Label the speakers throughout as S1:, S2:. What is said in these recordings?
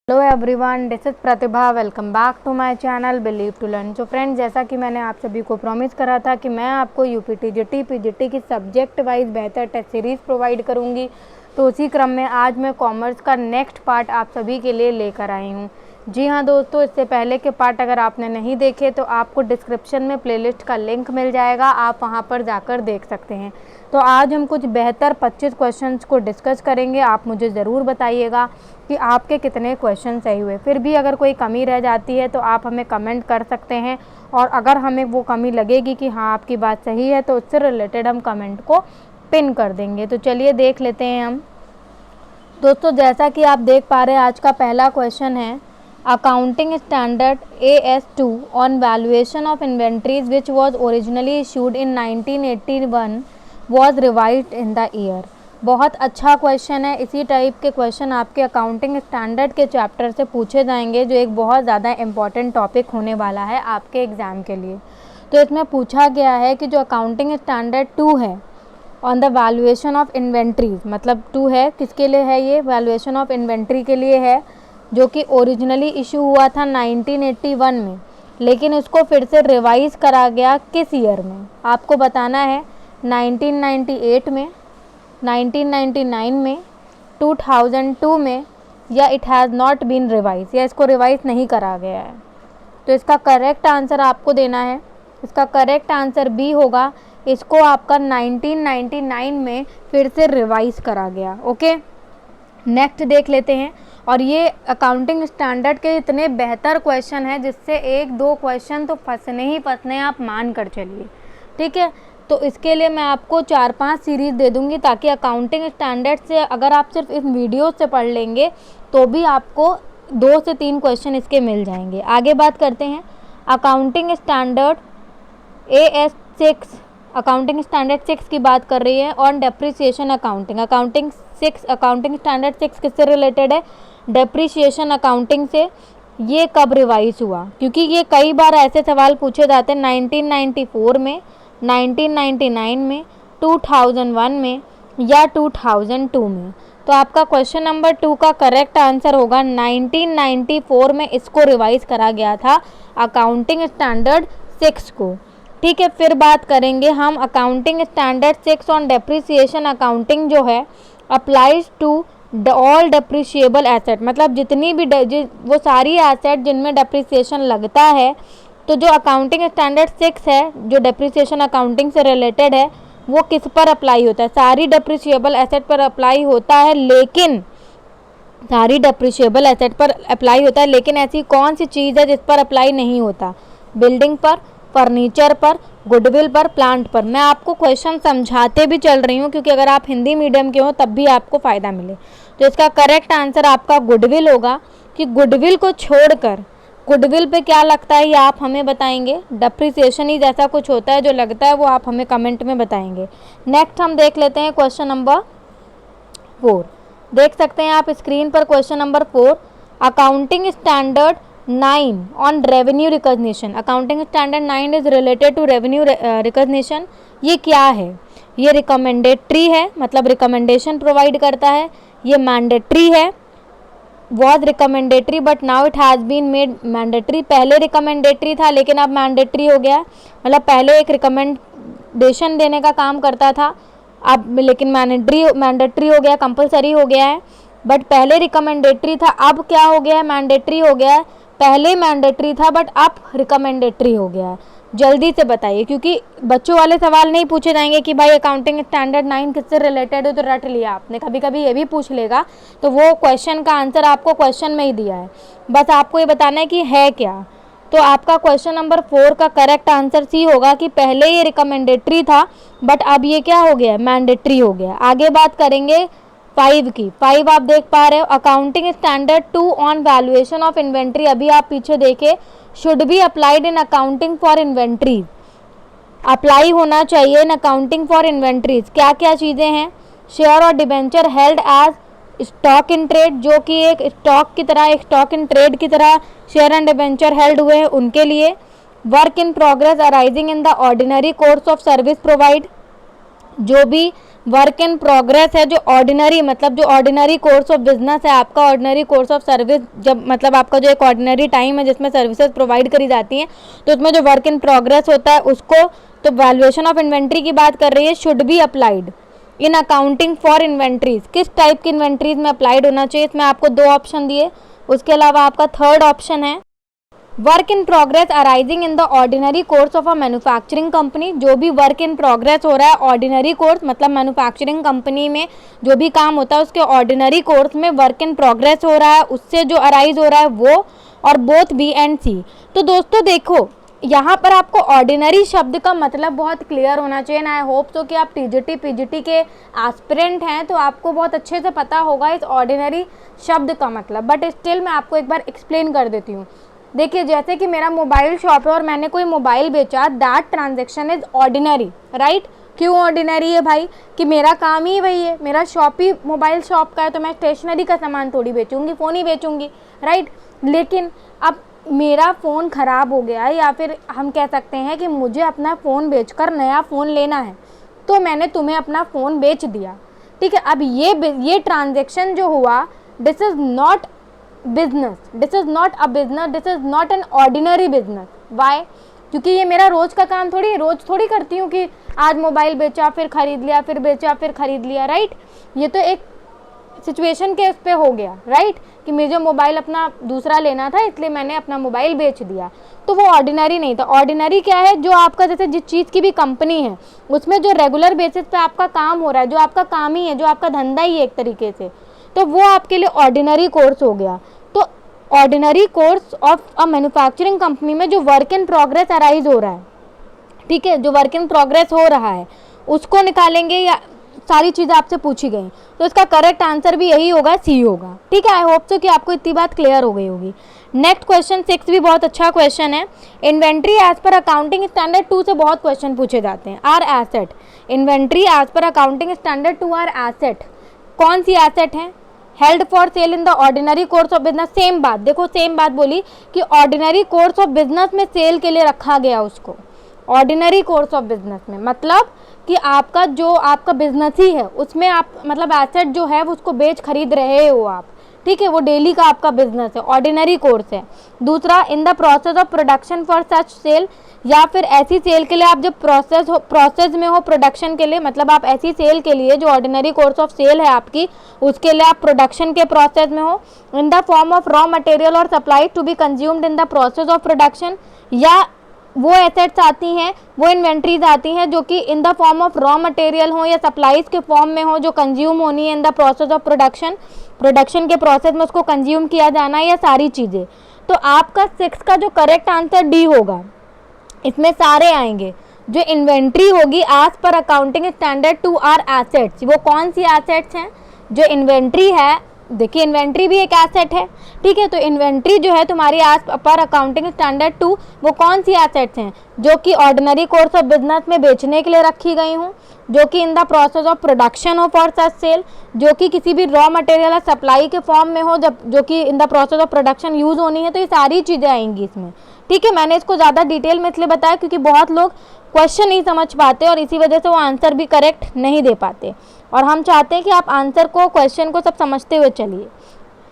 S1: Hello everyone, this is Pratibha. Welcome back to my channel believe to learn. तो friends, जैसा कि मैंने आप सभी को प्रॉमिस करा था कि मैं आपको यूपीटी जीटी पीजीटी की सब्जेक्ट वाइज बेहतर टेस्ट सीरीज़ प्रोवाइड करूंगी, तो उसी क्रम में आज मैं कॉमर्स का नेक्स्ट पार्ट आप सभी के लिए लेकर आई हूं। जी हाँ दोस्तों, इससे पहले के पार्ट अगर आपने नहीं देखे तो आपको डिस्क्रिप्शन में प्लेलिस्ट का लिंक मिल जाएगा, आप वहाँ पर जाकर देख सकते हैं। तो आज हम कुछ बेहतर 25 क्वेश्चंस को डिस्कस करेंगे। आप मुझे ज़रूर बताइएगा कि आपके कितने क्वेश्चन सही हुए। फिर भी अगर कोई कमी रह जाती है तो आप हमें कमेंट कर सकते हैं, और अगर हमें वो कमी लगेगी कि हाँ आपकी बात सही है तो उससे रिलेटेड हम कमेंट को पिन कर देंगे। तो चलिए देख लेते हैं हम दोस्तों। जैसा कि आप देख पा रहे हैं, आज का पहला क्वेश्चन है accounting standard AS2 on valuation of inventories which was originally issued in 1981 was revised in the year. बहुत अच्छा क्वेश्चन है। इसी टाइप के क्वेश्चन आपके अकाउंटिंग स्टैंडर्ड के चैप्टर से पूछे जाएंगे, जो एक बहुत ज़्यादा इम्पॉर्टेंट टॉपिक होने वाला है आपके एग्ज़ाम के लिए। तो इसमें पूछा गया है कि जो अकाउंटिंग स्टैंडर्ड 2 है on the valuation of inventories, मतलब 2 है किसके लिए है, ये वैल्यूएशन ऑफ इन्वेंट्री के लिए है, जो कि ओरिजिनली इशू हुआ था 1981 में, लेकिन उसको फिर से रिवाइज करा गया किस ईयर में। आपको बताना है 1998 में, 1999 में, 2002 में, या it has not been revise, या इसको रिवाइज नहीं करा गया है। तो इसका करेक्ट आंसर आपको देना है। इसका करेक्ट आंसर बी होगा, इसको आपका 1999 में फिर से रिवाइज करा गया। ओके, नेक्स्ट देख लेते हैं। और ये अकाउंटिंग स्टैंडर्ड के इतने बेहतर क्वेश्चन हैं जिससे एक दो क्वेश्चन तो फंसने ही फंसने, आप मान कर चलिए। ठीक है, तो इसके लिए मैं आपको 4-5 सीरीज़ दे दूंगी, ताकि अकाउंटिंग स्टैंडर्ड से अगर आप सिर्फ इस वीडियो से पढ़ लेंगे तो भी आपको 2 से 3 क्वेश्चन इसके मिल जाएंगे। आगे बात करते हैं accounting standard AS6, accounting standard 6 की बात कर रही है on depreciation accounting. Accounting standard 6 किससे रिलेटेड है, डेप्रिसिएशन अकाउंटिंग से। ये कब रिवाइज हुआ, क्योंकि ये कई बार ऐसे सवाल पूछे जाते हैं 1994 में, 1999 में, 2001 में, या 2002 में। तो आपका क्वेश्चन नंबर 2 का करेक्ट आंसर होगा 1994 में इसको रिवाइज करा गया था, अकाउंटिंग स्टैंडर्ड 6 को। ठीक है, फिर बात करेंगे हम accounting standard 6 on depreciation accounting, जो है applies to all depreciable asset, मतलब जितनी भी वो सारी एसेट जिनमें डेप्रिसिएशन लगता है। तो जो अकाउंटिंग स्टैंडर्ड 6 है, जो डेप्रिसिएशन अकाउंटिंग से रिलेटेड है, वो किस पर अप्लाई होता है, सारी डेप्रिशिएबल एसेट पर अप्लाई होता है। लेकिन सारी डेप्रिशिएबल एसेट पर अप्लाई होता है, लेकिन ऐसी कौन सी चीज़ है जिस पर अप्लाई नहीं होता, बिल्डिंग पर, फर्नीचर पर, गुडविल पर, प्लांट पर। मैं आपको क्वेश्चन समझाते भी चल रही हूँ, क्योंकि अगर आप हिंदी मीडियम के हो तब भी आपको फ़ायदा मिले। तो इसका करेक्ट आंसर आपका गुडविल होगा, कि गुडविल को छोड़कर गुडविल पे क्या लगता है ये आप हमें बताएंगे। डेप्रिसिएशन ही जैसा कुछ होता है जो लगता है, वो आप हमें कमेंट में बताएंगे। नेक्स्ट हम देख लेते हैं क्वेश्चन नंबर 4। देख सकते हैं आप स्क्रीन पर question number 4, accounting standard 9 on revenue recognition. Accounting standard 9 is related to revenue recognition. ये क्या है, ये रिकमेंडेटरी है, मतलब रिकमेंडेशन प्रोवाइड करता है। ये मैंडेटरी है, was recommendatory but now it has been made mandatory. पहले रिकमेंडेटरी था लेकिन अब मैंडेटरी हो गया, मतलब पहले एक रिकमेंडेशन देने का काम करता था, अब लेकिन मैंडेटरी हो गया, कंपलसरी हो गया है। बट पहले रिकमेंडेटरी था, अब क्या हो गया है, मैंडेटरी हो गया है। पहले मैंडेटरी था बट अब रिकमेंडेटरी हो गया है। जल्दी से बताइए, क्योंकि बच्चों वाले सवाल नहीं पूछे जाएंगे कि भाई अकाउंटिंग स्टैंडर्ड 9 किससे रिलेटेड है, तो रट लिया आपने। कभी कभी ये भी पूछ लेगा, तो वो क्वेश्चन का आंसर आपको क्वेश्चन में ही दिया है, बस आपको ये बताना है कि है क्या। तो आपका क्वेश्चन नंबर 4 का करेक्ट आंसर सी होगा, कि पहले ये रिकमेंडेटरी था बट अब ये क्या हो गया, मैंडेटरी हो गया। आगे बात करेंगे 5 की। 5 आप देख पा रहे हो, accounting standard 2 on valuation of inventory. अभी आप पीछे देखे, should be applied in accounting for inventories. Apply होना चाहिए इन अकाउंटिंग फॉर इन्वेंट्रीज। क्या क्या चीज़ें हैं, शेयर और debenture held as stock in trade, जो कि एक स्टॉक की तरह, एक स्टॉक इन ट्रेड की तरह शेयर एंड डिबेंचर हेल्ड हुए हैं, उनके लिए। Work in progress arising in the ordinary course of service provide, जो भी वर्क इन प्रोग्रेस है जो ऑर्डिनरी मतलब जो ऑर्डिनरी कोर्स ऑफ बिजनेस है आपका, ऑर्डिनरी कोर्स ऑफ सर्विस जब मतलब आपका जो एक ऑर्डिनरी टाइम है जिसमें सर्विसेज प्रोवाइड करी जाती हैं, तो उसमें जो वर्क इन प्रोग्रेस होता है उसको, तो वैल्यूएशन ऑफ इन्वेंट्री की बात कर रही है, should be applied in accounting for inventories. किस टाइप की इन्वेंट्रीज में अप्लाइड होना चाहिए, इसमें आपको 2 ऑप्शन दिए। उसके अलावा आपका थर्ड ऑप्शन है work in progress arising in the ordinary course of a manufacturing company. जो भी वर्क इन प्रोग्रेस हो रहा है ऑर्डिनरी कोर्स मतलब मैन्युफैक्चरिंग कंपनी में जो भी काम होता है उसके ऑर्डिनरी कोर्स में वर्क इन प्रोग्रेस हो रहा है, उससे जो अराइज हो रहा है वो, और बोथ बी एंड सी। तो दोस्तों देखो यहाँ पर आपको ऑर्डिनरी शब्द का मतलब बहुत क्लियर होना चाहिए ना। आई होप तो कि आप टीजीटी पीजीटी के एस्पिरेंट हैं तो आपको बहुत अच्छे से पता होगा इस ऑर्डिनरी शब्द का मतलब, बट स्टिल मैं आपको एक बार एक्सप्लेन कर देती हूँ। देखिए जैसे कि मेरा मोबाइल शॉप है और मैंने कोई मोबाइल बेचा, that transaction is ordinary, right. क्यों ऑर्डिनरी है भाई, कि मेरा काम ही वही है, मेरा शॉप ही मोबाइल शॉप का है, तो मैं स्टेशनरी का सामान थोड़ी बेचूंगी, फ़ोन ही बेचूंगी, राइट। लेकिन अब मेरा फ़ोन ख़राब हो गया है या फिर हम कह सकते हैं कि मुझे अपना फ़ोन बेचकर नया फ़ोन लेना है, तो मैंने तुम्हें अपना फ़ोन बेच दिया, ठीक है। अब ये ट्रांजेक्शन जो हुआ, this is not business, this is not a business, this is not an ordinary business. Why? क्योंकि ये मेरा रोज़ का काम रोज़ थोड़ी करती हूँ कि आज मोबाइल बेचा फिर ख़रीद लिया, फिर बेचा फिर ख़रीद लिया, राइट। ये तो एक सिचुएशन के उस पे हो गया, राइट, कि मुझे मोबाइल अपना दूसरा लेना था इसलिए मैंने अपना मोबाइल बेच दिया, तो वो ऑर्डिनरी नहीं था। ऑर्डिनरी क्या है, जो आपका जैसे जिस चीज़ की भी कंपनी है उसमें जो रेगुलर बेसिस पे आपका काम हो रहा है, जो आपका काम ही है, जो आपका धंधा ही है एक तरीके से, तो वो आपके लिए ऑर्डिनरी कोर्स हो गया। तो ordinary course of a manufacturing company में जो वर्क इन प्रोग्रेस अराइज हो रहा है, ठीक है, जो वर्क इन प्रोग्रेस हो रहा है उसको निकालेंगे, या सारी चीज़ें आपसे पूछी गई, तो इसका करेक्ट आंसर भी यही होगा, सी होगा, ठीक है। आई होप सो कि आपको इतनी बात क्लियर हो गई होगी। नेक्स्ट क्वेश्चन 6 भी बहुत अच्छा क्वेश्चन है। इन्वेंट्री एज पर अकाउंटिंग स्टैंडर्ड 2 से बहुत क्वेश्चन पूछे जाते हैं। आर एसेट, इन्वेंट्री एज पर अकाउंटिंग स्टैंडर्ड 2 आर एसेट। कौन सी एसेट है? Held for sale in the ordinary course of business. Same बात, देखो सेम बात बोली कि ऑर्डिनरी कोर्स ऑफ बिजनेस में सेल के लिए रखा गया उसको। ऑर्डिनरी कोर्स ऑफ बिजनेस में मतलब कि आपका जो आपका बिजनेस ही है उसमें आप मतलब एसेट जो है उसको बेच खरीद रहे हो आप, ठीक है, वो डेली का आपका बिजनेस है, ऑर्डिनरी कोर्स है। दूसरा, in the process of production for such sale, या फिर ऐसी सेल के लिए आप जब प्रोसेस में हो प्रोडक्शन के लिए, मतलब आप ऐसी सेल के लिए जो ऑर्डिनरी कोर्स ऑफ सेल है आपकी, उसके लिए आप प्रोडक्शन के प्रोसेस में हो। In the form of raw material और supply to be consumed in the process of production, या वो एसेट्स आती हैं, वो इन्वेंट्रीज आती हैं जो कि इन the form of raw material हो या सप्लाईज के फॉर्म में हो, जो कंज्यूम होनी है इन द प्रोसेस ऑफ प्रोडक्शन के प्रोसेस में उसको कंज्यूम किया जाना है, या सारी चीज़ें। तो आपका 6 का जो करेक्ट आंसर डी होगा, इसमें सारे आएंगे। जो इन्वेंट्री होगी as per accounting standard 2 are assets. वो कौन सी एसेट्स हैं? जो इन्वेंट्री है, देखिए इन्वेंट्री भी एक एसेट है, ठीक है, तो इन्वेंट्री जो है तुम्हारी एज पर अकाउंटिंग स्टैंडर्ड 2, वो कौन सी एसेट्स हैं? जो कि ऑर्डिनरी कोर्स ऑफ बिजनेस में बेचने के लिए रखी गई हूँ, जो कि इन द प्रोसेस ऑफ प्रोडक्शन हो फॉर सच सेल, जो कि किसी भी रॉ मटेरियल या सप्लाई के फॉर्म में हो, जब जो कि इन the process of production use होनी है, तो ये सारी चीज़ें आएंगी इसमें, ठीक है। मैंने इसको ज़्यादा डिटेल में इसलिए बताया क्योंकि बहुत लोग क्वेश्चन नहीं समझ पाते और इसी वजह से वो आंसर भी करेक्ट नहीं दे पाते, और हम चाहते हैं कि आप आंसर को, क्वेश्चन को सब समझते हुए चलिए।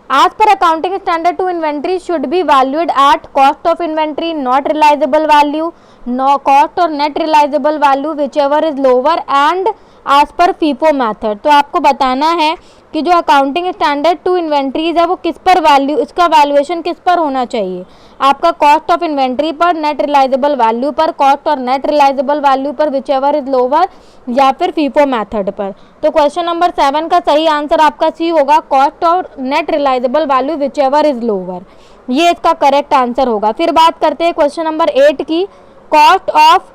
S1: एज पर accounting standard 2 inventory should be valued at cost of inventory, not realisable value, no cost और net realisable value whichever is lower, and as per FIFO method. तो आपको बताना है कि जो अकाउंटिंग स्टैंडर्ड 2 इन्वेंट्रीज है वो किस पर वैल्यू, इसका वैल्यूएशन किस पर होना चाहिए? आपका कॉस्ट ऑफ इन्वेंट्री पर, नेट रिलाइजेबल वैल्यू पर, कॉस्ट और नेट रिलाइजेबल वैल्यू पर, विच एवर इज लोअर, या फिर फीफो मैथड पर। तो क्वेश्चन नंबर 7 का सही आंसर आपका सी होगा, कॉस्ट और net realisable value whichever is lower, ये इसका करेक्ट आंसर होगा। फिर बात करते हैं क्वेश्चन नंबर 8 की। Cost of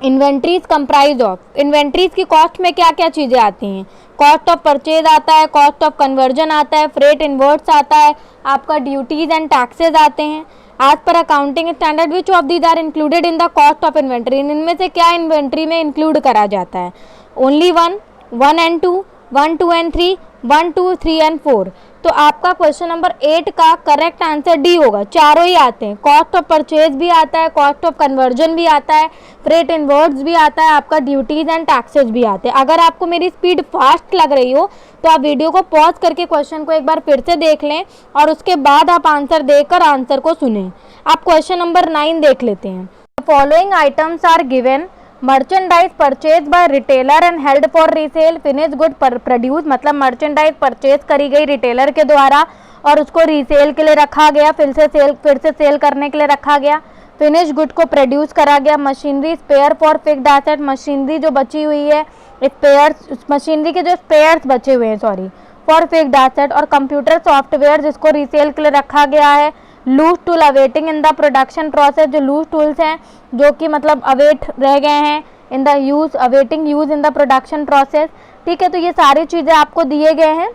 S1: inventories comprise of, inventories की कॉस्ट में क्या क्या चीज़ें आती हैं? कॉस्ट ऑफ परचेज आता है, कॉस्ट ऑफ कन्वर्जन आता है, फ्रेट इनवर्ट्स आता है, आपका ड्यूटीज एंड टैक्सेस आते हैं। एज पर accounting standard which of these are included in the cost of inventory, इनमें से क्या इन्वेंट्री में इंक्लूड करा जाता है? Only 1, 1 and 2, 1, 2 and 3, 1, 2, 3 and 4। तो आपका क्वेश्चन नंबर 8 का करेक्ट आंसर डी होगा। चारों ही आते हैं, कॉस्ट ऑफ परचेज भी आता है, कॉस्ट ऑफ कन्वर्जन भी आता है, फ्रेट इनवर्ड्स भी आता है, आपका ड्यूटीज एंड टैक्सेस भी आते हैं। अगर आपको मेरी स्पीड फास्ट लग रही हो तो आप वीडियो को पॉज करके क्वेश्चन को एक बार फिर से देख लें और उसके बाद आप आंसर देकर आंसर को सुनें। आप क्वेश्चन नंबर 9 देख लेते हैं। Following items are given, merchandise purchase by retailer and held for resale, finish good produce, मतलब मर्चेंडाइज परचेज करी गई रिटेलर के द्वारा और उसको रीसेल के लिए रखा गया, फिर से सेल करने के लिए रखा गया। फिनिश गुड को प्रोड्यूस करा गया। Machinery spare for fixed asset, machinery जो बची हुई है, स्पेयर्स, मशीनरी के जो स्पेयर्स बचे हुए हैं फॉर फिक्स्ड एसेट। और कंप्यूटर सॉफ्टवेयर जिसको रीसेल के लिए रखा गया है। Loose tool awaiting in the production process, जो लूज टूल्स हैं जो कि मतलब अवेट रह गए हैं in the use, awaiting use in the production process. ठीक है, तो ये सारी चीज़ें आपको दिए गए हैं।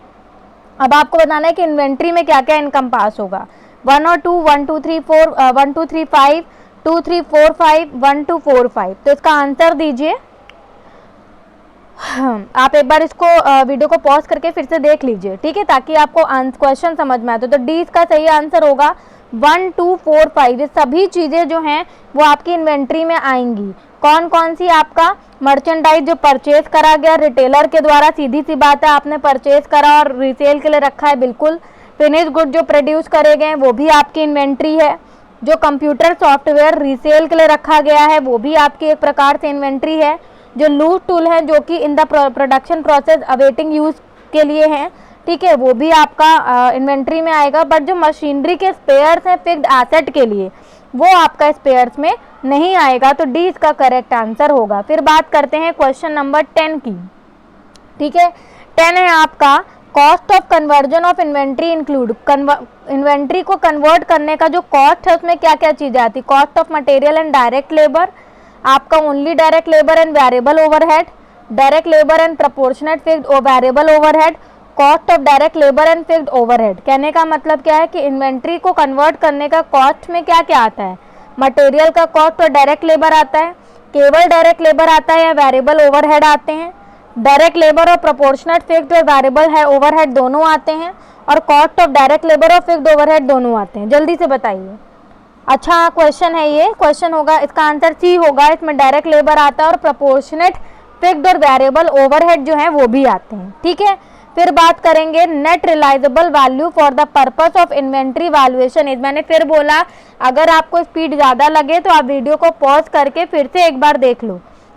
S1: अब आपको बताना है कि इन्वेंट्री में क्या क्या इनकम पास होगा। 1 और 2, 1 2 3 4, 1 2 3 5, 2 3 4 5, 1 2 4 5। तो इसका आंसर दीजिए। आप एक बार इसको वीडियो को पॉज करके फिर से देख लीजिए, ठीक है, ताकि आपको क्वेश्चन समझ में आए। तो डी इसका सही आंसर होगा 1 2 4 5। ये सभी चीज़ें जो हैं वो आपकी इन्वेंट्री में आएंगी। कौन कौन सी? आपका मर्चेंडाइज जो परचेज करा गया रिटेलर के द्वारा, सीधी सी बात है, आपने परचेज करा और रिसेल के लिए रखा है, बिल्कुल। फिनिश गुड जो प्रोड्यूस करे गए वो भी आपकी इन्वेंट्री है। जो कंप्यूटर सॉफ्टवेयर रिसेल के लिए रखा गया है वो भी आपकी एक प्रकार से इन्वेंट्री है। जो लूज टूल है जो कि इन the production process awaiting use के लिए हैं, ठीक है, वो भी आपका इन्वेंट्री में आएगा। बट जो मशीनरी के स्पेयर्स हैं फिक्स्ड एसेट के लिए, वो आपका स्पेयर्स में नहीं आएगा। तो डी इसका करेक्ट आंसर होगा। फिर बात करते हैं क्वेश्चन नंबर 10 की, ठीक है। 10 है आपका cost of conversion of inventory include. Inventory को कन्वर्ट करने का जो कॉस्ट है उसमें क्या क्या चीज़ें आती? Cost of material and direct labour, आपका only direct labour and variable overhead, direct labour and proportionate fixed और variable overhead, cost of direct labour and fixed overhead. कहने का मतलब क्या है कि इन्वेंट्री को कन्वर्ट करने का कॉस्ट में क्या क्या आता है? मटेरियल का कॉस्ट और डायरेक्ट लेबर आता है, केवल डायरेक्ट लेबर आता है या वेरिएबल ओवरहेड आते हैं? डायरेक्ट लेबर और प्रोपोर्शनेट फिक्स्ड और वेरिएबल है ओवरहेड दोनों आते हैं, और कॉस्ट ऑफ डायरेक्ट लेबर और फिक्स्ड ओवरहेड दोनों आते हैं। जल्दी से बताइए। अच्छा क्वेश्चन है ये, क्वेश्चन होगा, इसका आंसर सी होगा। इसमें डायरेक्ट लेबर आता है और प्रोपोर्शनेट फिक्स्ड और वेरिएबल ओवरहेड जो है वो भी आते हैं, ठीक है। फिर बात करेंगे net realisable value for the purpose of inventory valuation. मैंने फिर बोला अगर आपको स्पीड ज़्यादा लगे तो आप वीडियो को पॉज करके फिर से एक बार देख लो,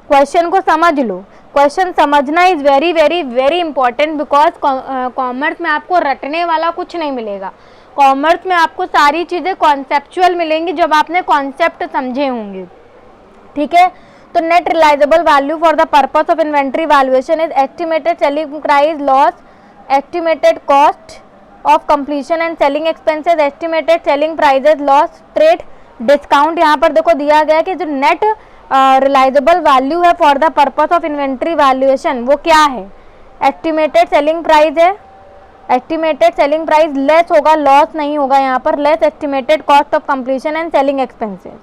S1: क्वेश्चन को समझ लो। क्वेश्चन समझना is very very very important, because commerce में आपको रटने वाला कुछ नहीं मिलेगा। कॉमर्स में आपको सारी चीज़ें कॉन्सेप्चुअल मिलेंगी जब आपने कॉन्सेप्ट समझे होंगे, ठीक है। तो net realisable value for the purpose of inventory valuation is estimated selling price loss, estimated cost of completion and selling expenses, estimated selling prices loss, trade discount. यहाँ पर देखो दिया गया कि जो नेट रियलाइजेबल वैल्यू है for the purpose of inventory valuation वो क्या है? एस्टिमेटेड सेलिंग प्राइस है, एस्टिमेटेड सेलिंग प्राइस लेस होगा, लॉस नहीं होगा यहाँ पर, less estimated cost of completion and selling expenses.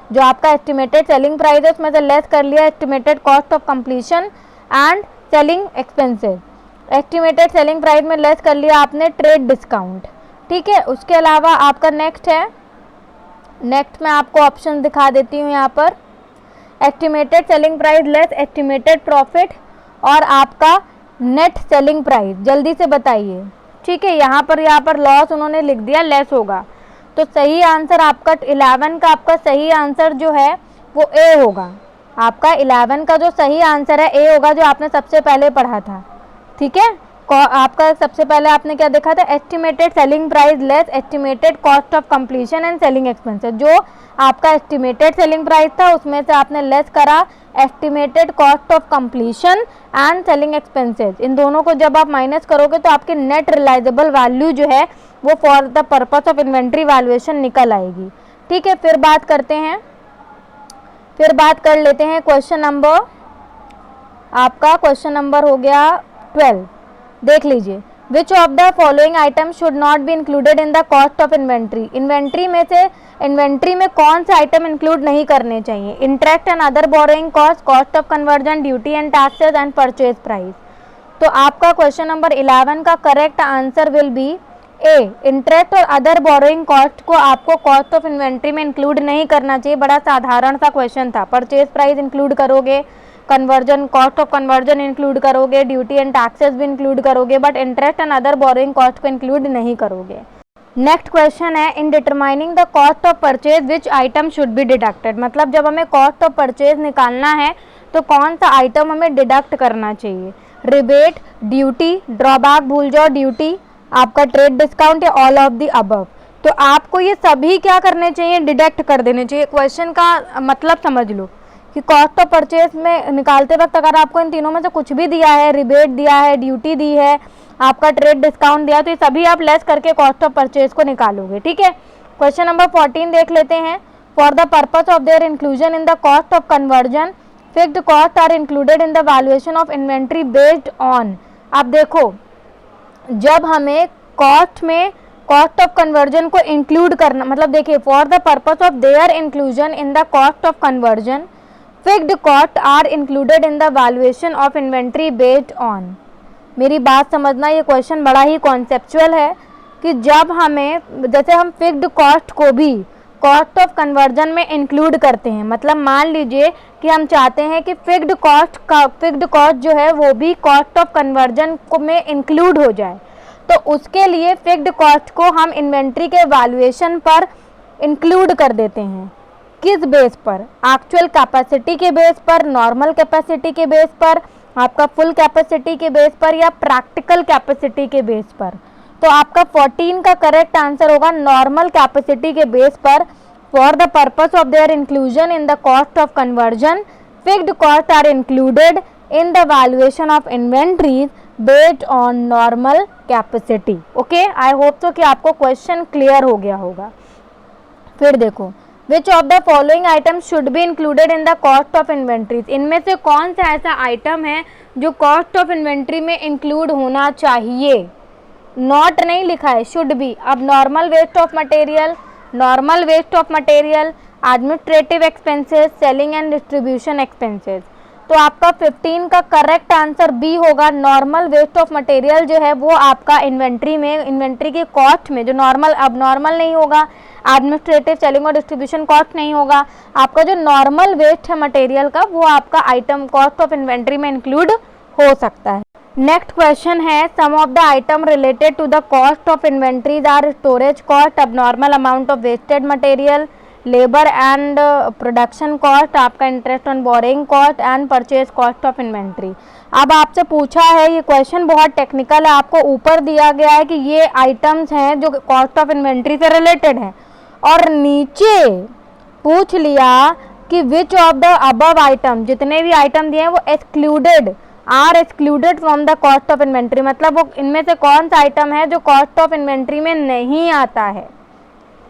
S1: जो आपका एस्टिमेटेड सेलिंग प्राइस है उसमें से लेस कर लिया estimated cost of completion and selling expenses. Estimated selling price में लेस कर लिया आपने ट्रेड डिस्काउंट, ठीक है। उसके अलावा आपका नेक्स्ट है, नेक्स्ट मैं आपको ऑप्शन दिखा देती हूँ यहाँ पर, estimated selling price less estimated profit और आपका नेट सेलिंग प्राइस। जल्दी से बताइए, ठीक है। यहाँ पर लॉस उन्होंने लिख दिया, लेस होगा। तो सही आंसर आपका 11 का आपका सही आंसर जो है वो ए होगा। आपका 11 का जो सही आंसर है ए होगा, जो आपने सबसे पहले पढ़ा था, ठीक है। आपका सबसे पहले आपने क्या देखा था? Estimated selling price less estimated cost of completion and selling expenses. जो आपका एस्टिमेटेड सेलिंग प्राइस था उसमें से आपने लेस करा estimated cost of completion and selling expenses. इन दोनों को जब आप माइनस करोगे तो आपकी नेट रियलाइजेबल वैल्यू जो है वो for the purpose of inventory valuation निकल आएगी, ठीक है। फिर बात करते हैं, फिर बात कर लेते हैं क्वेश्चन नंबर, आपका क्वेश्चन नंबर हो गया 12। देख लीजिए, विच of the following item should not be included in the cost of inventory. Inventory में से इन्वेंट्री में कौन से आइटम इंक्लूड नहीं करने चाहिए? Interest and other borrowing cost, cost of conversion, duty and taxes and purchase price. तो आपका क्वेश्चन नंबर 11 का correct answer will be A, interest और अदर बोरोइंग कॉस्ट को आपको कॉस्ट ऑफ इन्वेंट्री में इंक्लूड नहीं करना चाहिए। बड़ा साधारण सा क्वेश्चन था। परचेज प्राइस इंक्लूड करोगे, conversion cost of conversion include करोगे, ड्यूटी एंड टैक्सेस भी इंक्लूड करोगे, but interest and other borrowing cost को इंक्लूड नहीं करोगे। नेक्स्ट क्वेश्चन है, in determining the cost of purchase which item should be deducted. मतलब जब हमें कॉस्ट ऑफ परचेज निकालना है तो कौन सा आइटम हमें डिडक्ट करना चाहिए। रिबेट, ड्यूटी, ड्रॉबैक भूल जाओ, ड्यूटी, आपका ट्रेड डिस्काउंट या ऑल ऑफ द अबव। तो आपको ये सभी क्या करने चाहिए, डिडक्ट कर देने चाहिए। क्वेश्चन का मतलब समझ लो कि कॉस्ट ऑफ परचेज में निकालते वक्त अगर आपको इन तीनों में से कुछ भी दिया है, रिबेट दिया है, ड्यूटी दी है, आपका ट्रेड डिस्काउंट दिया, तो ये सभी आप लेस करके कॉस्ट ऑफ परचेज को निकालोगे। ठीक है, क्वेश्चन नंबर 14 देख लेते हैं। For the purpose of their inclusion in the cost of conversion, fixed cost are included in the valuation of inventory based on. अब देखो, जब हमें कॉस्ट में कॉस्ट ऑफ कन्वर्जन को इंक्लूड करना, मतलब देखिए, for the purpose of their inclusion in the cost of conversion, fixed cost are included in the valuation of inventory based on. मेरी बात समझना, ये क्वेश्चन बड़ा ही कॉन्सेप्चुअल है कि जब हमें, जैसे हम फिक्स्ड कॉस्ट को भी कॉस्ट ऑफ कन्वर्जन में इंक्लूड करते हैं, मतलब मान लीजिए कि हम चाहते हैं कि फिक्स्ड कॉस्ट जो है वो भी कॉस्ट ऑफ कन्वर्जन को में इंक्लूड हो जाए, तो उसके लिए फिक्स्ड कॉस्ट को हम इन्वेंट्री के वैल्यूएशन पर इंक्लूड कर देते हैं। किस बेस पर, एक्चुअल कैपेसिटी के बेस पर, नॉर्मल कैपेसिटी के बेस पर, आपका फुल कैपेसिटी के बेस पर, या प्रैक्टिकल कैपेसिटी के बेस पर। तो आपका 14 का करेक्ट आंसर होगा नॉर्मल कैपेसिटी के बेस पर। For the purpose of their inclusion in the cost of conversion, fixed cost are included in the valuation of inventories based on normal capacity. Okay, I hope तो कि आपको question clear हो गया होगा। फिर देखो, which of the following item should be included in the cost of inventories. इनमें से कौन सा ऐसा आइटम है जो कॉस्ट ऑफ इन्वेंट्री में इंक्लूड होना चाहिए। नॉट नहीं लिखा है, शुड बी। अब normal waste of material, normal waste of material, administrative expenses, selling and distribution expenses. तो आपका 15 का करेक्ट आंसर बी होगा। नॉर्मल वेस्ट ऑफ मटेरियल जो है वो आपका इन्वेंट्री में, इन्वेंट्री की कॉस्ट में, जो नॉर्मल, अब नॉर्मल नहीं होगा, एडमिनिस्ट्रेटिव, सेलिंग और डिस्ट्रीब्यूशन कॉस्ट नहीं होगा, आपका जो नॉर्मल वेस्ट है मटेरियल का वो आपका आइटम कॉस्ट ऑफ इन्वेंट्री में इंक्लूड हो सकता है। नेक्स्ट क्वेश्चन है, some of the item related to the cost of inventories are storage cost, abnormal amount of wasted material, labour and production cost, आपका interest on borrowing cost and purchase cost of inventory. अब आपसे पूछा है, ये question बहुत technical है, आपको ऊपर दिया गया है कि ये आइटम्स हैं जो कॉस्ट ऑफ इन्वेंट्री से रिलेटेड हैं, और नीचे पूछ लिया कि which of the above item, जितने भी आइटम दिए हैं वो are excluded from the cost of inventory. मतलब वो इनमें से कौन सा आइटम है जो कॉस्ट ऑफ इन्वेंट्री में नहीं आता है,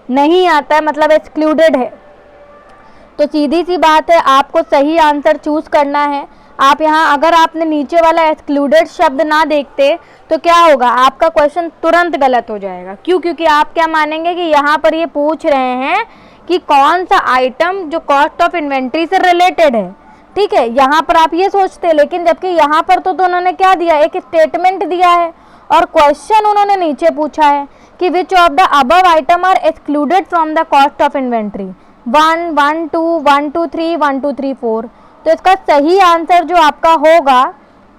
S1: नहीं आता है मतलब एक्सक्लूडेड है। तो सीधी सी बात है, आपको सही आंसर चूज करना है। आप यहाँ, अगर आपने नीचे वाला एक्सक्लूडेड शब्द ना देखते तो क्या होगा, आपका क्वेश्चन तुरंत गलत हो जाएगा। क्यों? क्योंकि आप क्या मानेंगे कि यहाँ पर ये पूछ रहे हैं कि कौन सा आइटम जो कॉस्ट ऑफ इन्वेंट्री से रिलेटेड है। ठीक है, यहाँ पर आप ये सोचते, लेकिन जबकि यहाँ पर तो उन्होंने क्या दिया, एक स्टेटमेंट दिया है और क्वेश्चन उन्होंने नीचे पूछा है कि which of the above item are excluded from the cost of inventory. 1, 1, 2, 1, 2, 3, 1, 2, 3, 4। तो इसका सही आंसर जो आपका होगा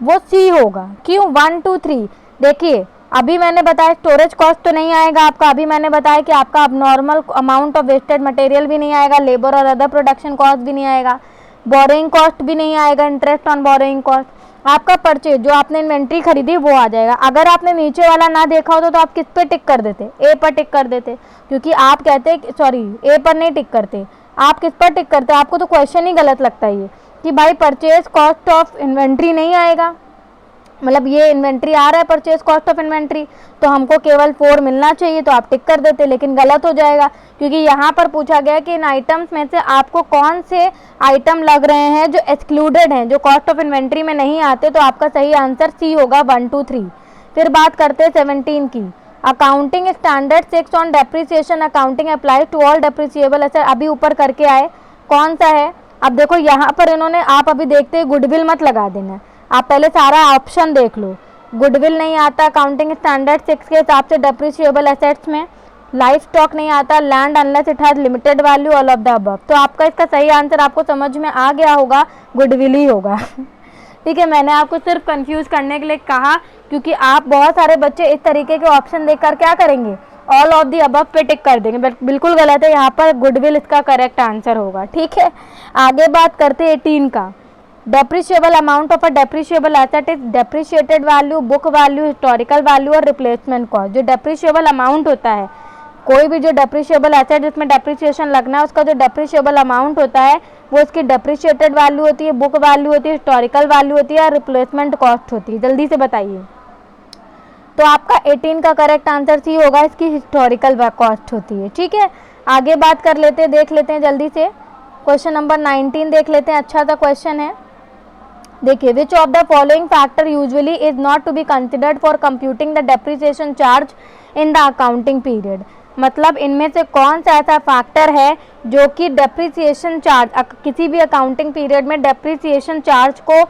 S1: वो सी होगा। क्यों? 1, 2, 3। देखिए, अभी मैंने बताया स्टोरेज कॉस्ट तो नहीं आएगा आपका, अभी मैंने बताया कि आपका abnormal amount of wasted material भी नहीं आएगा, लेबर और अदर प्रोडक्शन कॉस्ट भी नहीं आएगा, बोरिंग कॉस्ट भी नहीं आएगा, इंटरेस्ट ऑन बोरिंग कॉस्ट। आपका परचेज जो आपने इन्वेंट्री खरीदी वो आ जाएगा। अगर आपने नीचे वाला ना देखा होता तो आप किस पे टिक कर देते? ए पर टिक कर देते, क्योंकि आप कहते, सॉरी ए पर नहीं टिक करते, आप किस पर टिक करते? आपको तो क्वेश्चन ही गलत लगता है ये कि भाई परचेज कॉस्ट ऑफ इन्वेंट्री नहीं आएगा, मतलब ये इन्वेंट्री आ रहा है परचेज कॉस्ट ऑफ इन्वेंट्री, तो हमको केवल 4 मिलना चाहिए, तो आप टिक कर देते, लेकिन गलत हो जाएगा क्योंकि यहाँ पर पूछा गया कि इन आइटम्स में से आपको कौन से आइटम लग रहे हैं जो एक्सक्लूडेड हैं, जो कॉस्ट ऑफ इन्वेंट्री में नहीं आते। तो आपका सही आंसर सी होगा, 1, 2, 3। फिर बात करते हैं 17 की। Accounting standard 6 on depreciation accounting apply to all depreciable asset. अभी ऊपर करके आए, कौन सा है? अब देखो यहाँ पर इन्होंने, आप अभी देखते गुडविल मत लगा देना, आप पहले सारा ऑप्शन देख लो। गुडविल नहीं आता अकाउंटिंग स्टैंडर्ड 6 के हिसाब से डेप्रिसिएबल एसेट्स में, लाइफ स्टॉक नहीं आता, land unless it has limited value, all of the above. तो आपका इसका सही आंसर आपको समझ में आ गया होगा, गुडविल ही होगा। ठीक है, मैंने आपको सिर्फ कंफ्यूज करने के लिए कहा, क्योंकि आप बहुत सारे बच्चे इस तरीके के ऑप्शन देखकर क्या करेंगे, ऑल ऑफ दी अबव पे टिक कर देंगे, बट बिल्कुल गलत है, यहाँ पर गुडविल इसका करेक्ट आंसर होगा। ठीक है, आगे बात करते हैं 18 का। Depreciable amount of a depreciable asset is depreciated value, book value, historical value और रिप्लेसमेंट कॉस्ट। जो डेप्रिशिएबल अमाउंट होता है, कोई भी जो डेप्रिशिएबल एसेट जिसमें डेप्रिसिएशन लगना है, उसका जो डेप्रिशिएबल अमाउंट होता है वो इसकी डेप्रिशिएटेड वैल्यू होती है, बुक वैल्यू होती है, हिस्टोरिकल वैल्यू होती है और रिप्लेसमेंट कॉस्ट होती है। जल्दी से बताइए। तो आपका 18 का करेक्ट आंसर सी होगा, इसकी हिस्टोरिकल कॉस्ट होती है। ठीक है, आगे बात कर लेते हैं, देख लेते हैं जल्दी से। क्वेश्चन नंबर 19 देख लेते हैं, अच्छा सा क्वेश्चन है। देखिए, which of the following factor usually is not to be considered for computing the depreciation charge in the accounting period. मतलब इनमें से कौन सा ऐसा फैक्टर है जो कि डेप्रिसिएशन चार्ज किसी भी अकाउंटिंग पीरियड में डेप्रिसिएशन चार्ज को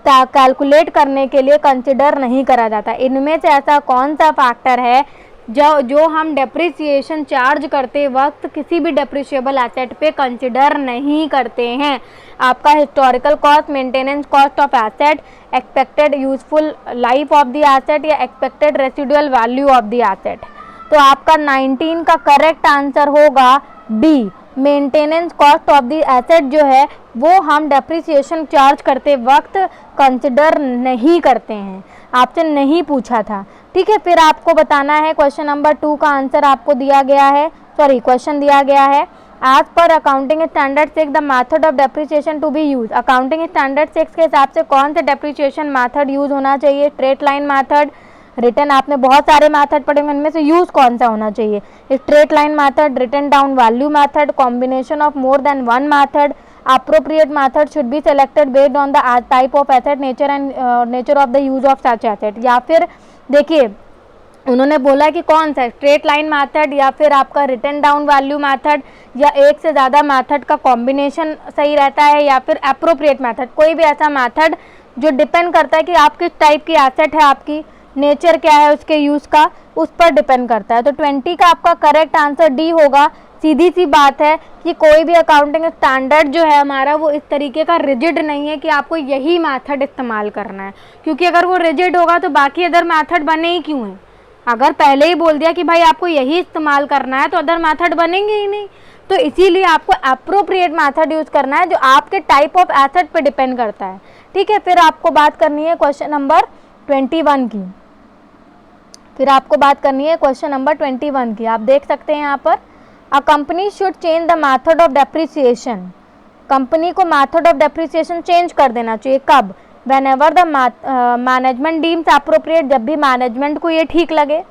S1: कैलकुलेट करने के लिए कंसिडर नहीं करा जाता। इनमें से ऐसा कौन सा फैक्टर है जो हम डेप्रिसिएशन चार्ज करते वक्त किसी भी डेप्रिशिएबल एसेट पे कंसिडर नहीं करते हैं। आपका historical cost, maintenance cost of asset, expected useful life of the asset या expected residual value of the asset. तो आपका 19 का करेक्ट आंसर होगा B, maintenance cost of the asset जो है वो हम डेप्रिसिएशन चार्ज करते वक्त कंसिडर नहीं करते हैं, आपसे नहीं पूछा था। ठीक है, फिर आपको बताना है क्वेश्चन नंबर 2 का आंसर आपको दिया गया है, सॉरी क्वेश्चन दिया गया है। एज पर accounting standard 6 the method of depreciation to be use. Accounting standard 6 के हिसाब से कौन से डेप्रिसिएशन मेथड यूज होना चाहिए? स्ट्रेट लाइन मेथड, रिटर्न, आपने बहुत सारे मेथड पढ़े, इनमें से यूज कौन सा होना चाहिए? Straight line method, return down value method, combination of more than one method, appropriate method should be selected based on the type of asset, nature and nature of the use of such asset। या फिर देखिए उन्होंने बोला कि कौन सा straight line method या फिर आपका रिटर्न डाउन वैल्यू मेथड या एक से ज़्यादा मेथड का कॉम्बिनेशन सही रहता है या फिर अप्रोप्रिएट मेथड, कोई भी ऐसा मेथड जो डिपेंड करता है कि आप किस टाइप की एसेट है, आपकी नेचर क्या है उसके यूज़ का, उस पर डिपेंड करता है। तो 20 का आपका करेक्ट आंसर डी होगा। सीधी सी बात है कि कोई भी अकाउंटिंग स्टैंडर्ड जो है हमारा वो इस तरीके का रिजिड नहीं है कि आपको यही मेथड इस्तेमाल करना है, क्योंकि अगर वो रिजिड होगा तो बाकी अदर मेथड बने ही क्यों हैं। अगर पहले ही बोल दिया कि भाई आपको यही इस्तेमाल करना है तो अदर मेथड बनेंगे ही नहीं। तो इसीलिए आपको अप्रोप्रिएट मेथड यूज़ करना है जो आपके टाइप ऑफ एसेट पे डिपेंड करता है। ठीक है, फिर आपको बात करनी है क्वेश्चन नंबर 21 की। फिर आपको बात करनी है क्वेश्चन नंबर 21 की। आप देख सकते हैं यहाँ पर, a company should change the method of depreciation. Company को मेथड ऑफ डेप्रिसिएशन चेंज कर देना चाहिए। कब? When ever the management deems appropriate, जब भी मैनेजमेंट को ये ठीक लगे।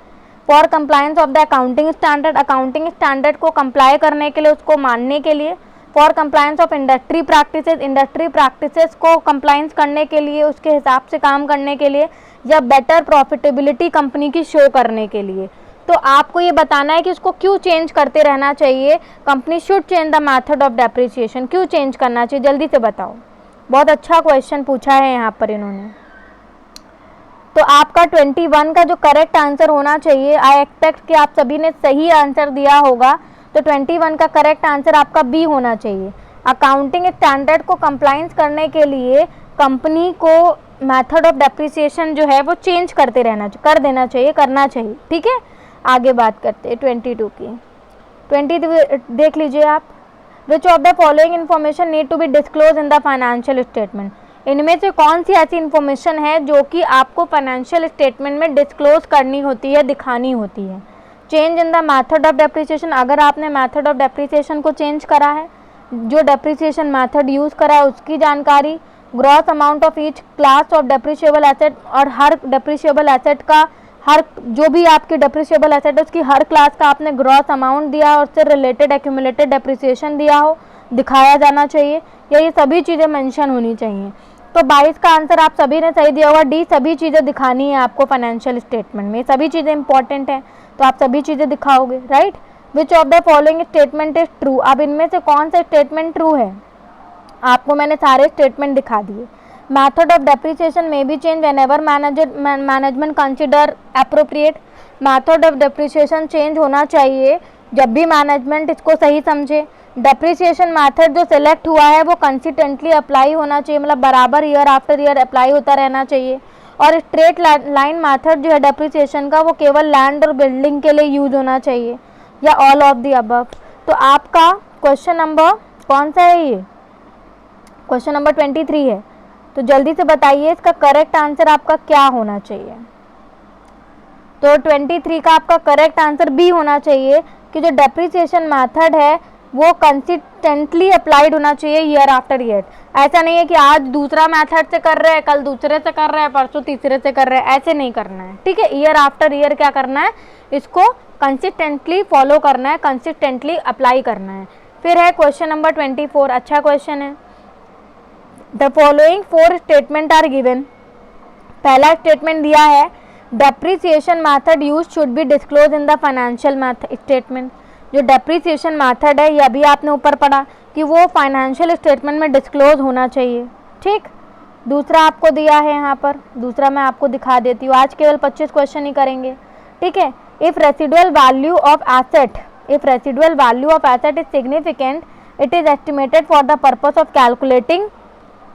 S1: For compliance of the accounting standard, accounting standard को कंप्लाई करने के लिए, उसको मानने के लिए। For compliance of industry practices, industry practices को कंप्लायंस करने के लिए, उसके हिसाब से काम करने के लिए, या बेटर प्रॉफिटेबिलिटी कंपनी की शो करने के लिए। तो आपको ये बताना है कि उसको क्यों चेंज करते रहना चाहिए। Company should change the method of depreciation, क्यों चेंज करना चाहिए, जल्दी से बताओ। बहुत अच्छा क्वेश्चन पूछा है यहाँ पर इन्होंने। तो आपका 21 का जो करेक्ट आंसर होना चाहिए, आई एक्सपेक्ट कि आप सभी ने सही आंसर दिया होगा। तो 21 का करेक्ट आंसर आपका बी होना चाहिए। अकाउंटिंग स्टैंडर्ड को कंप्लायंस करने के लिए कंपनी को मेथड ऑफ डेप्रिसिएशन जो है वो चेंज करते रहना, कर देना चाहिए, करना चाहिए। ठीक है, आगे बात करते हैं 22 की। 22 देख लीजिए आप। Which of the following information need to be disclose in the financial statement. इनमें से कौन सी ऐसी इन्फॉर्मेशन है जो कि आपको फाइनेंशियल स्टेटमेंट में डिस्क्लोज करनी होती है, दिखानी होती है। Change in the method of depreciation, अगर आपने मेथड ऑफ डेप्रिसिएशन को चेंज करा है, जो डेप्रिसिएशन मेथड यूज़ करा है उसकी जानकारी। Gross amount of each class of depreciable asset, और हर डेप्रिशिएबल एसेट का, हर जो भी आपकी डेप्रिशिएबल एसेट है उसकी हर क्लास का आपने ग्रॉस अमाउंट दिया और उससे रिलेटेड एक्यूमुलेटेड डेप्रिसिएशन दिया हो, दिखाया जाना चाहिए, या ये सभी चीज़ें मेंशन होनी चाहिए। तो 22 का आंसर आप सभी ने सही दिया होगा, डी, सभी चीज़ें दिखानी है आपको फाइनेंशियल स्टेटमेंट में, सभी चीज़ें इंपॉर्टेंट हैं तो आप सभी चीज़ें दिखाओगे, right. Which of the following statement is true. अब इनमें से कौन सा स्टेटमेंट ट्रू है? आपको मैंने सारे स्टेटमेंट दिखा दिए। Method of depreciation may be change when ever management consider appropriate. Method of depreciation change होना चाहिए जब भी मैनेजमेंट इसको सही समझे। डेप्रिसिएशन मैथड जो सिलेक्ट हुआ है वो कंसिस्टेंटली अप्लाई होना चाहिए, मतलब बराबर ईयर आफ्टर ईयर अप्लाई होता रहना चाहिए। और स्ट्रेट लाइन मैथड जो है डेप्रिसिएशन का वो केवल लैंड और बिल्डिंग के लिए यूज होना चाहिए, या ऑल ऑफ द अबव। तो आपका क्वेश्चन नंबर कौन सा है? ये क्वेश्चन नंबर 23 है। तो जल्दी से बताइए इसका करेक्ट आंसर आपका क्या होना चाहिए। तो 23 का आपका करेक्ट आंसर बी होना चाहिए कि जो डेप्रिसिएशन मेथड है वो कंसिस्टेंटली अप्लाइड होना चाहिए ईयर आफ्टर ईयर। ऐसा नहीं है कि आज दूसरा मेथड से कर रहे हैं, कल दूसरे से कर रहे हैं, परसों तीसरे से कर रहे हैं, ऐसे नहीं करना है, ठीक है। ईयर आफ्टर ईयर क्या करना है, इसको कंसिस्टेंटली फॉलो करना है, कंसिस्टेंटली अप्लाई करना है। फिर है क्वेश्चन नंबर 24, अच्छा क्वेश्चन है। The following 4 statement are given. पहला स्टेटमेंट दिया है depreciation method use should be disclose in the financial statement. जो डेप्रिसिएशन मेथड है ये अभी आपने ऊपर पढ़ा कि वो फाइनेंशियल स्टेटमेंट में डिस्क्लोज होना चाहिए, ठीक। दूसरा आपको दिया है यहाँ पर, दूसरा मैं आपको दिखा देती हूँ। आज केवल 25 क्वेश्चन ही करेंगे, ठीक है। If residual value of asset is significant it is estimated for the purpose of calculating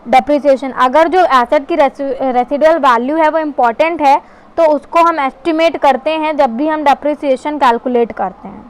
S1: depreciation. अगर जो एसेट की रेसिडुअल वैल्यू है वो इम्पॉर्टेंट है तो उसको हम एस्टिमेट करते हैं जब भी हम डेप्रिसिएशन कैलकुलेट करते हैं।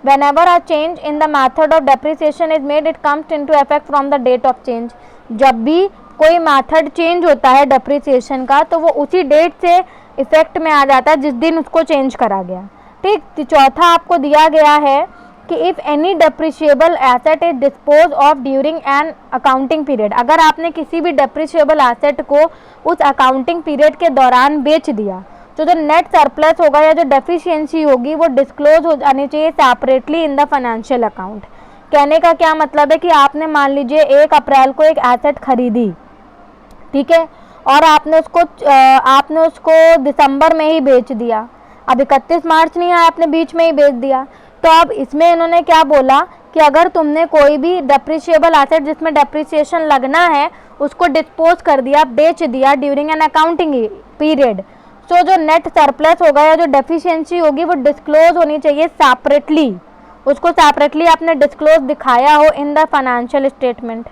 S1: Whenever a change in the method of depreciation is made, it comes into effect from the date of change। जब भी कोई मेथड चेंज होता है डेप्रिसिएशन का तो वो उसी डेट से इफेक्ट में आ जाता है जिस दिन उसको चेंज करा गया, ठीक। तो चौथा आपको दिया गया है कि if any depreciable asset is dispose of during an accounting period. अगर आपने किसी भी डेप्रिशिएबल एसेट को उस अकाउंटिंग पीरियड के दौरान बेच दिया तो जो नेट सरप्लस होगा या जो डेफिशिएंसी होगी वो डिस्क्लोज हो जानी चाहिए separately in the financial account. कहने का क्या मतलब है कि आपने मान लीजिए 1 अप्रैल को एक एसेट खरीदी, ठीक है, और आपने उसको दिसंबर में ही बेच दिया। अब 31 मार्च नहीं आया, आपने बीच में ही बेच दिया। तो अब इसमें इन्होंने क्या बोला कि अगर तुमने कोई भी डेप्रिशिएबल एसेट जिसमें डेप्रिसिएशन लगना है उसको डिस्पोज कर दिया, बेच दिया ड्यूरिंग एन अकाउंटिंग पीरियड, तो जो नेट सरप्लस होगा या जो डेफिशिएंसी होगी वो डिस्क्लोज होनी चाहिए सेपरेटली। उसको सेपरेटली आपने डिस्क्लोज दिखाया हो इन द फाइनेंशियल स्टेटमेंट।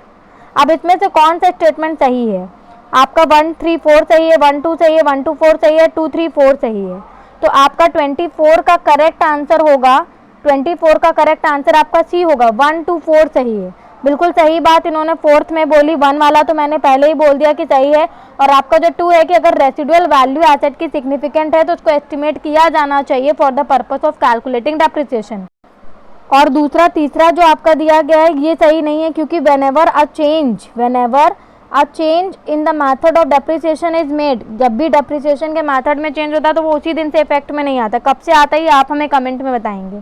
S1: अब इसमें से कौन सा स्टेटमेंट सही है? आपका 1, 3, 4 सही है, 1, 2 सही है, 1, 2, 4 सही है, 2, 3, 4 सही है। तो आपका 24 का करेक्ट आंसर होगा, 24 का करेक्ट आंसर आपका सी होगा, 1, 2, 4 सही है। बिल्कुल सही बात इन्होंने 4th में बोली, 1 वाला तो मैंने पहले ही बोल दिया कि सही है। और आपका जो 2 है कि अगर रेसिडुअल वैल्यू एसेट की सिग्निफिकेंट है तो उसको एस्टिमेट किया जाना चाहिए for the purpose of calculating depreciation. और दूसरा तीसरा जो आपका दिया गया है ये सही नहीं है, क्योंकि whenever a change in the method of depreciation is made, जब भी डेप्रिसिएशन के मेथड में चेंज होता है तो वो उसी दिन से इफेक्ट में नहीं आता। कब से आता है आप हमें कमेंट में बताएंगे।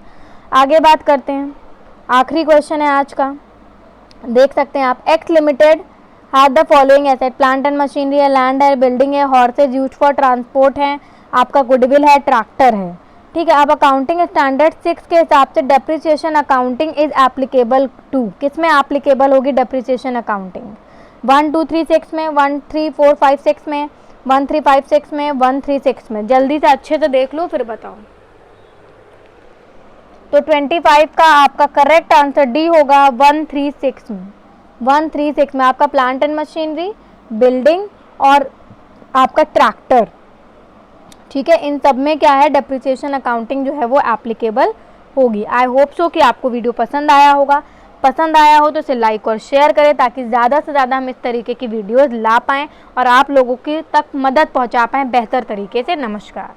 S1: आगे बात करते हैं, आखिरी क्वेश्चन है आज का, देख सकते हैं आप। X limited had the following asset, plant and machinery है, लैंड है, बिल्डिंग है, हॉर्सेज यूज फॉर ट्रांसपोर्ट है, आपका गुडविल है, ट्रैक्टर है, ठीक है। अब अकाउंटिंग स्टैंडर्ड 6 के हिसाब से depreciation accounting is applicable to, किस में एप्लीकेबल होगी डेप्रिसिएशन अकाउंटिंग? 1, 2, 3, 6 में, 1, 3, 4, 5, 6 में, 1, 3, 5, 6 में, 1, 3, 6 में। जल्दी से अच्छे से देख लो फिर बताओ। तो 25 का आपका करेक्ट आंसर डी होगा, 136 में। 136 में आपका प्लांट एंड मशीनरी, बिल्डिंग और आपका ट्रैक्टर, ठीक है, इन सब में क्या है डेप्रिसिएशन अकाउंटिंग जो है वो एप्लीकेबल होगी। आई होप सो कि आपको वीडियो पसंद आया होगा। पसंद आया हो तो इसे लाइक और शेयर करें ताकि ज़्यादा से ज़्यादा हम इस तरीके की वीडियोस ला पाएँ और आप लोगों की तक मदद पहुंचा पाएँ बेहतर तरीके से। नमस्कार।